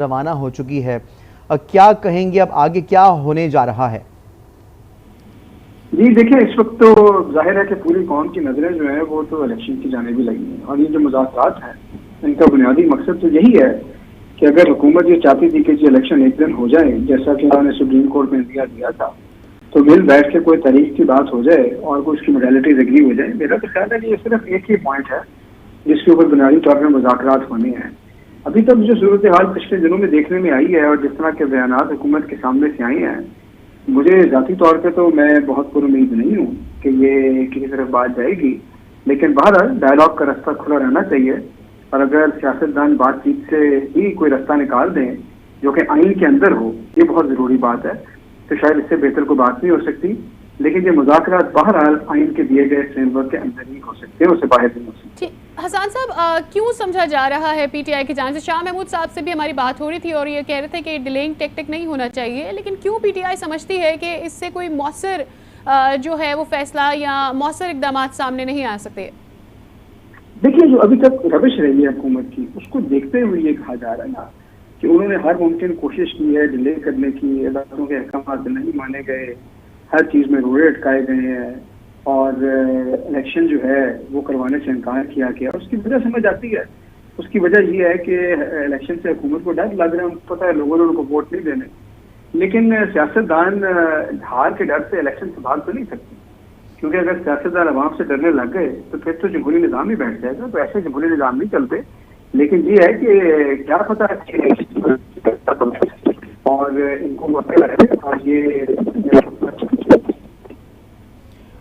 रवाना हो चुकी है। क्या कहेंगे अब आगे क्या होने जा रहा है? जी देखिए, इस वक्त तो जाहिर है कि पूरी कौम की नजरें जो है वो तो इलेक्शन की जाने भी लगी हैं और ये जो मुज़ाकरात हैं इनका बुनियादी मकसद तो यही है कि अगर हुकूमत ये चाहती थी कि इलेक्शन एक दिन हो जाए जैसा कि उन्होंने सुप्रीम कोर्ट में इंदिया दिया था, तो मिल बैठ के कोई तारीख की बात हो जाए और कोई उसकी मोडेलिटीज एग्री हो जाए। मेरा तो ख्याल है कि ये सिर्फ एक ही पॉइंट है जिसके ऊपर बुनियादी तौर पर मुज़ाकरात होने हैं। अभी तक जो सूरत हाल पिछले दिनों में देखने में आई है और जिस तरह के बयानात हुकूमत के सामने से आए हैं, मुझे जाती तौर पे तो मैं बहुत पुरुम्मीद नहीं हूँ कि ये किसी तरफ बात जाएगी, लेकिन बहरहाल डायलॉग का रास्ता खुला रहना चाहिए और अगर सियासतदान बातचीत से ही कोई रास्ता निकाल दें जो कि आइन के अंदर हो, ये बहुत ज़रूरी बात है, तो शायद इससे बेहतर कोई बात नहीं हो सकती। लेकिन ये मुज़ाकरात बहरहाल आइन के दिए गए फ्रेमवर्क के अंदर ही हो सकते हैं, उससे बाहर नहीं हो सकते। हसन साहब, क्यों समझा जा रहा है पीटीआई की जानिब से? शाह महमूद साहब से भी हमारी बात हो रही थी और ये कह रहे थे कि डिलेइंग टैक्टिक नहीं होना चाहिए, लेकिन क्यों पीटीआई समझती है कि इससे कोई मौसर जो है वो फैसला या मौसर इकदाम सामने नहीं आ सकते? देखिए, जो अभी तक रविश रही है हुकूमत की, उसको देखते हुए ये कहा जा रहा है ना कि उन्होंने हर मुमकिन कोशिश की है डिले करने की, अदालतों के अहकाम नहीं माने गए, हर चीज़ में रोड़े अटकाए गए हैं और इलेक्शन जो है वो करवाने से इनकार किया गया। उसकी वजह समझ आती है, उसकी वजह ये है कि इलेक्शन से हुकूमत को डर लग रहा है, उनको पता है लोगों ने उनको वोट नहीं देने, लेकिन सियासतदान हार के डर से इलेक्शन से भाग तो नहीं सकते, क्योंकि अगर सियासतदान अवाम से डरने लग गए तो फिर तो जमहूरी निज़ाम ही बैठ जाएगा। तो ऐसे जमहूरी निज़ाम नहीं चलते, लेकिन ये है कि क्या पता और इनको और ये।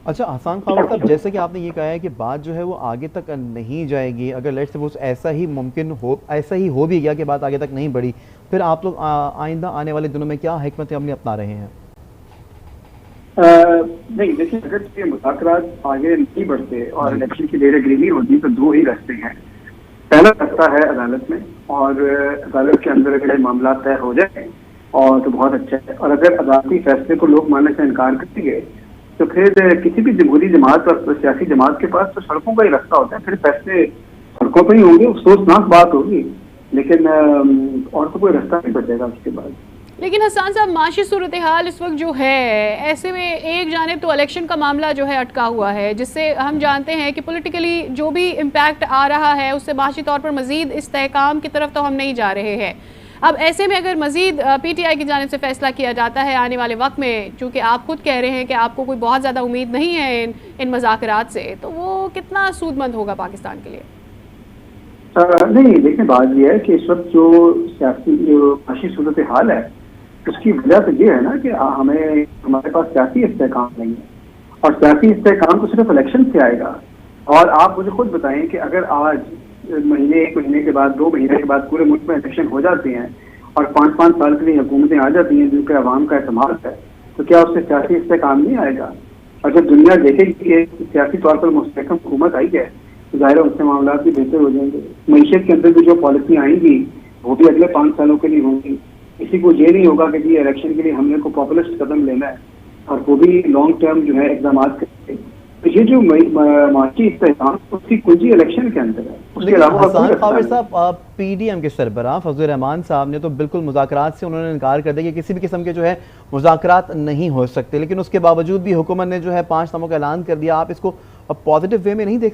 अच्छा हसन साहब, जैसे कि आपने ये कहा है कि बात जो है वो आगे तक नहीं जाएगी, अगर लेट्स सपोज ऐसा ही मुमकिन हो, ऐसा ही हो भी गया कि बात आगे तक नहीं बढ़ी, फिर आप लोग आइंदा आने वाले दिनों में क्या हिकमत अमली अपना रहे हैं? नहीं देखिए, अगर ये मुज़ाकरात आगे नहीं बढ़ते और इलेक्शन की डेट एग्री नहीं होती तो दो ही रास्ते हैं। पहला रास्ता है अदालत में, और अदालत के अंदर अगर मामला तय हो जाए और तो बहुत अच्छा है, और अगर अदालती फैसले को लोग मानने से इनकार करेंगे तो फिर किसी भी जमहूरी जमात और सियासी जमात के पास तो सड़कों का ही रास्ता होता है, फिर फैसले सड़कों पर ही होंगे, अफसोसनाक बात होगी, लेकिन और तो कोई रास्ता नहीं बचेगा उसके बाद। लेकिन हसन साहब, माशी सूरत हाल इस वक्त जो है, ऐसे में एक जानिब तो इलेक्शन का मामला जो है अटका हुआ है, जिससे हम जानते हैं कि पॉलिटिकली जो भी इम्पैक्ट आ रहा है उससे माशी तौर पर मज़ीद इस्तेहकाम की तरफ तो हम नहीं जा रहे हैं। अब ऐसे में अगर मज़ीद पीटीआई की जानिब से फैसला किया जाता है आने वाले वक्त में, चूँकि आप खुद कह रहे हैं कि आपको कोई बहुत ज़्यादा उम्मीद नहीं है इन मुज़ाकरात से, तो वो कितना सूदमंद होगा पाकिस्तान के लिए? नहीं देखिए, बात यह है कि इस वक्त जो सियासी जो माशी सूरत हाल है उसकी वजह तो ये है ना कि हमारे पास सियासी इस्तेहकाम नहीं है, और सियासी इस्तेहकाम तो सिर्फ इलेक्शन से आएगा। और आप मुझे खुद बताएं कि अगर आज एक महीने के बाद, 2 महीने के बाद पूरे मुल्क में इलेक्शन हो जाते हैं और 5-5 साल के लिए हुकूमतें आ जाती हैं जिनके अवाम का एतमाद है, तो क्या उससे सियासी इस्तेहकाम नहीं आएगा? और जब दुनिया देखेगी कि सियासी तौर पर मुस्तहकम हुकूमत आई है तो ज़ाहिर है उससे मामला भी बेहतर हो जाएंगे। मीशत के अंदर भी जो पॉलिसी आएंगी वो भी अगले 5 सालों के लिए होंगी। किसी को ये नहीं होगा कि जी इलेक्शन के लिए हमने को पॉपुलिस्ट कदम लेना है, और वो भी लॉन्ग टर्म जो है इकदाम करेंगे। तो ये जो माशी इस्तेहकाम उसकी कुंजी इलेक्शन के अंदर है। उसके अलावा साहब, पीडीएम के सरबराह फजल रहमान साहब ने तो बिल्कुल मुज़ाकरात से उन्होंने इनकार कर दिया कि किसी भी किस्म के जो है मुज़ाकरात नहीं हो सकते, लेकिन उसके बावजूद भी हुकूमत ने जो है 5 नामों का ऐलान कर दिया। आप इसको पॉजिटिव वे में नहीं देख